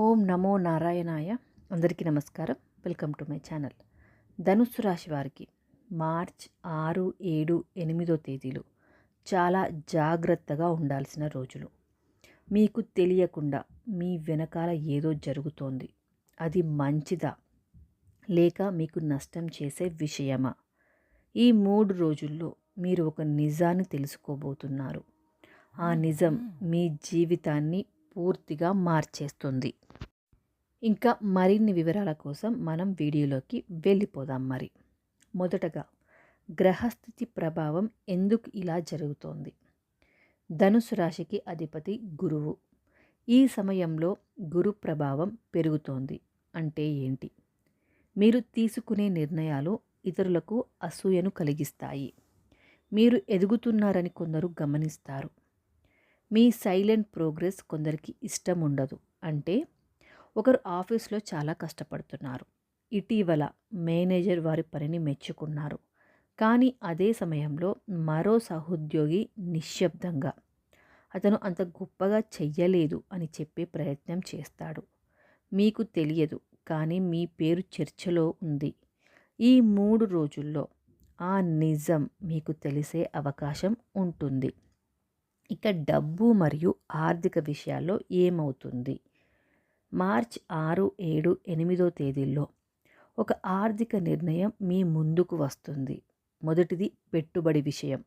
ఓం నమో నారాయణాయ. అందరికీ నమస్కారం. Welcome to my channel. ధనుస్సు రాశి వారికి మార్చ్ 6, 7, 8 తేదీలు చాలా జాగ్రత్తగా ఉండాల్సిన రోజులు. మీకు తెలియకుండా మీ వెనకాల ఏదో జరుగుతోంది. అది మంచిదా లేక మీకు నష్టం చేసే విషయమా? ఈ 3 రోజుల్లో మీరు ఒక నిజాన్ని తెలుసుకోబోతున్నారు. ఆ నిజం మీ జీవితాన్ని పూర్తిగా మార్చేస్తుంది. ఇంకా మరిన్ని వివరాల కోసం మనం వీడియోలోకి వెళ్ళిపోదాం. మొదటగా గ్రహస్థితి ప్రభావం ఎందుకు ఇలా జరుగుతోంది? ధనుసు రాశికి అధిపతి గురువు. ఈ సమయంలో గురు ప్రభావం పెరుగుతోంది. అంటే ఏంటి? మీరు తీసుకునే నిర్ణయాలు ఇతరులకు అసూయను కలిగిస్తాయి. మీరు ఎదుగుతున్నారని కొందరు గమనిస్తారు. మీ సైలెంట్ ప్రోగ్రెస్ కొందరికి ఇష్టం ఉండదు. అంటే ఒకరు ఆఫీస్లో చాలా కష్టపడుతున్నారు. ఇటీవల మేనేజర్ వారి పనిని మెచ్చుకున్నారు. కానీ అదే సమయంలో మరో సహోద్యోగి నిశ్శబ్దంగా అతను అంత గొప్పగా చెయ్యలేదు అని చెప్పే ప్రయత్నం చేస్తాడు. మీకు తెలియదు, కానీ మీ పేరు చర్చలో ఉంది. ఈ 3 రోజుల్లో ఆ నిజం మీకు తెలిసే అవకాశం ఉంటుంది. ఇక డబ్బు మరియు ఆర్థిక విషయాల్లో ఏమవుతుంది? మార్చ్ 6, 7, 8 తేదీల్లో ఒక ఆర్థిక నిర్ణయం మీ ముందుకు వస్తుంది. మొదటిది పెట్టుబడి విషయం.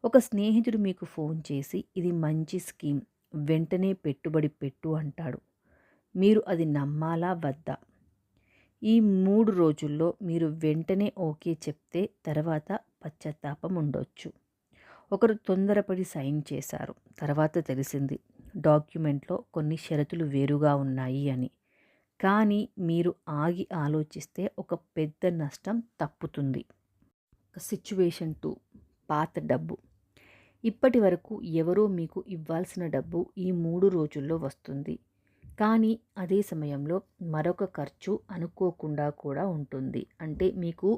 ఒక స్నేహితుడు మీకు ఫోన్ చేసి ఇది మంచి స్కీమ్, వెంటనే పెట్టుబడి పెట్టు అంటాడు. మీరు అది నమ్మాలా వద్దా? ఈ 3 రోజుల్లో మీరు వెంటనే ఓకే చెప్తే తర్వాత పశ్చాత్తాపం ఉండొచ్చు. ఒకరు తొందరపడి సైన్ చేశారు. తర్వాత తెలిసింది డాక్యుమెంట్లో కొన్ని షరతులు వేరుగా ఉన్నాయి అని. కానీ మీరు ఆగి ఆలోచిస్తే ఒక పెద్ద నష్టం తప్పుతుంది. సిచ్యువేషన్ 2, పాత డబ్బు. ఇప్పటి వరకు ఎవరో మీకు ఇవ్వాల్సిన డబ్బు ఈ 3 రోజుల్లో వస్తుంది. కానీ అదే సమయంలో మరొక ఖర్చు అనుకోకుండా కూడా ఉంటుంది. అంటే మీకు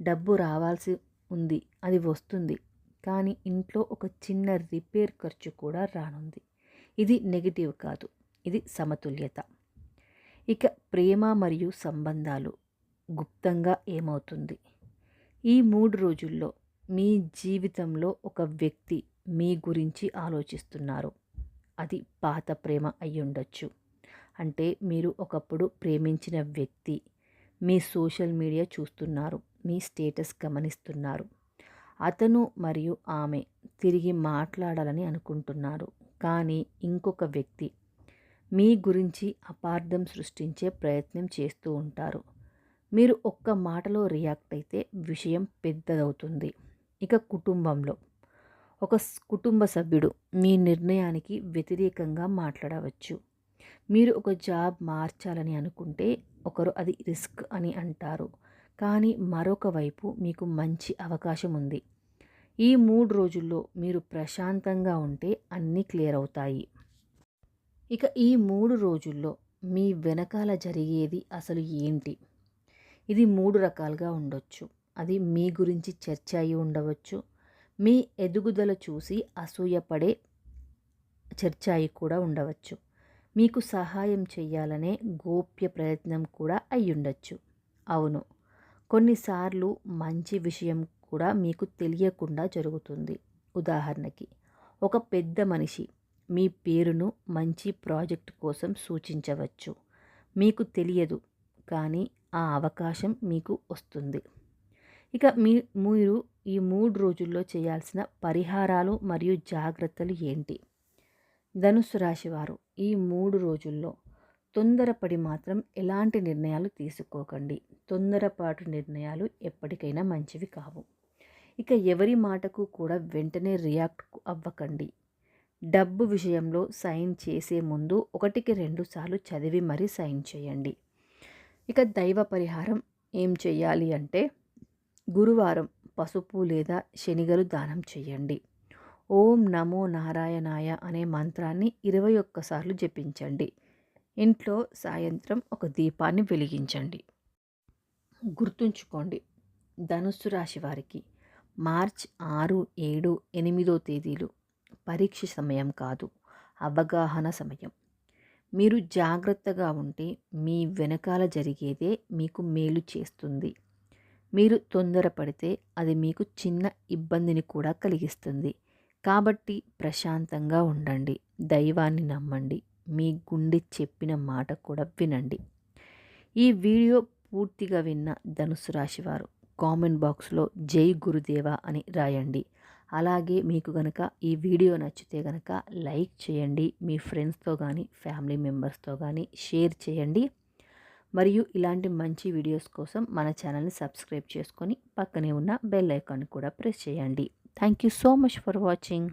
డబ్బు రావాల్సి ఉంది, అది వస్తుంది. కానీ ఇంట్లో ఒక చిన్న రిపేర్ ఖర్చు కూడా రానుంది. ఇది నెగిటివ్ కాదు, ఇది సమతుల్యత. ఇక ప్రేమ మరియు సంబంధాలు గుప్తంగా ఏమవుతుంది? ఈ 3 రోజుల్లో మీ జీవితంలో ఒక వ్యక్తి మీ గురించి ఆలోచిస్తున్నారు. అది పాత ప్రేమ అయ్యుండొచ్చు. అంటే మీరు ఒకప్పుడు ప్రేమించిన వ్యక్తి మీ సోషల్ మీడియా చూస్తున్నారు, మీ స్టేటస్ గమనిస్తున్నారు. అతను మరియు ఆమె తిరిగి మాట్లాడాలని అనుకుంటున్నారు. కానీ ఇంకొక వ్యక్తి మీ గురించి అపార్థం సృష్టించే ప్రయత్నం చేస్తూ ఉంటారు. మీరు ఒక్క మాటలో రియాక్ట్ అయితే విషయం పెద్దదవుతుంది. ఇక కుటుంబంలో ఒక కుటుంబ సభ్యుడు మీ నిర్ణయానికి వ్యతిరేకంగా మాట్లాడవచ్చు. మీరు ఒక జాబ్ మార్చాలని అనుకుంటే ఒకరు అది రిస్క్ అని అంటారు. కానీ మరొక వైపు మీకు మంచి అవకాశం ఉంది. ఈ 3 రోజుల్లో మీరు ప్రశాంతంగా ఉంటే అన్నీ క్లియర్ అవుతాయి. ఇక ఈ 3 రోజుల్లో మీ వెనకాల జరిగేది అసలు ఏంటి? ఇది 3 రకాలుగా ఉండొచ్చు. అది మీ గురించి చర్చ అయి ఉండవచ్చు. మీ ఎదుగుదల చూసి అసూయపడే చర్చ అయి కూడా ఉండవచ్చు. మీకు సహాయం చేయాలనే గోప్య ప్రయత్నం కూడా అయ్యుండొచ్చు. అవును, కొన్నిసార్లు మంచి విషయం కూడా మీకు తెలియకుండా జరుగుతుంది. ఉదాహరణకి ఒక పెద్ద మనిషి మీ పేరును మంచి ప్రాజెక్ట్ కోసం సూచించవచ్చు. మీకు తెలియదు, కానీ ఆ అవకాశం మీకు వస్తుంది. ఇక మీరు ఈ 3 రోజుల్లో చేయాల్సిన పరిహారాలు మరియు జాగ్రత్తలు ఏంటి? ధనుస్సు రాశి వారు ఈ 3 రోజుల్లో తొందరపడి మాత్రం ఎలాంటి నిర్ణయాలు తీసుకోకండి. తొందరపాటు నిర్ణయాలు ఎప్పటికైనా మంచివి కావు. ఇక ఎవరి మాటకు కూడా వెంటనే రియాక్ట్ అవ్వకండి. డబ్బు విషయంలో సైన్ చేసే ముందు 1కి 2 సార్లు చదివి మరీ సైన్ చేయండి. ఇక దైవ పరిహారం ఏం చేయాలి అంటే గురువారం పసుపు లేదా శనిగలు దానం చేయండి. ఓం నమో నారాయణాయ అనే మంత్రాన్ని 21 సార్లు జపించండి. ఇంట్లో సాయంత్రం ఒక దీపాన్ని వెలిగించండి. గుర్తుంచుకోండి, ధనుస్సు రాశి వారికి మార్చ్ 6, 7, 8 తేదీలు పరీక్ష సమయం కాదు, అవగాహన సమయం. మీరు జాగ్రత్తగా ఉంటే మీ వెనకాల జరిగేదే మీకు మేలు చేస్తుంది. మీరు తొందరపడితే అది మీకు చిన్న ఇబ్బందిని కూడా కలిగిస్తుంది. కాబట్టి ప్రశాంతంగా ఉండండి. దైవాన్ని నమ్మండి. మీ గుండె చెప్పిన మాట కూడా వినండి. ఈ వీడియో పూర్తిగా విన్న ధనుసు రాశి వారు కామెంట్ బాక్స్లో జై గురుదేవ అని రాయండి. అలాగే మీకు గనక ఈ వీడియో నచ్చితే గనక లైక్ చేయండి. మీ ఫ్రెండ్స్తో కానీ ఫ్యామిలీ మెంబర్స్తో కానీ షేర్ చేయండి. మరియు ఇలాంటి మంచి వీడియోస్ కోసం మన ఛానల్ని సబ్స్క్రైబ్ చేసుకొని పక్కనే ఉన్న బెల్ ఐకాన్ కూడా ప్రెస్ చేయండి. Thank you so much for watching.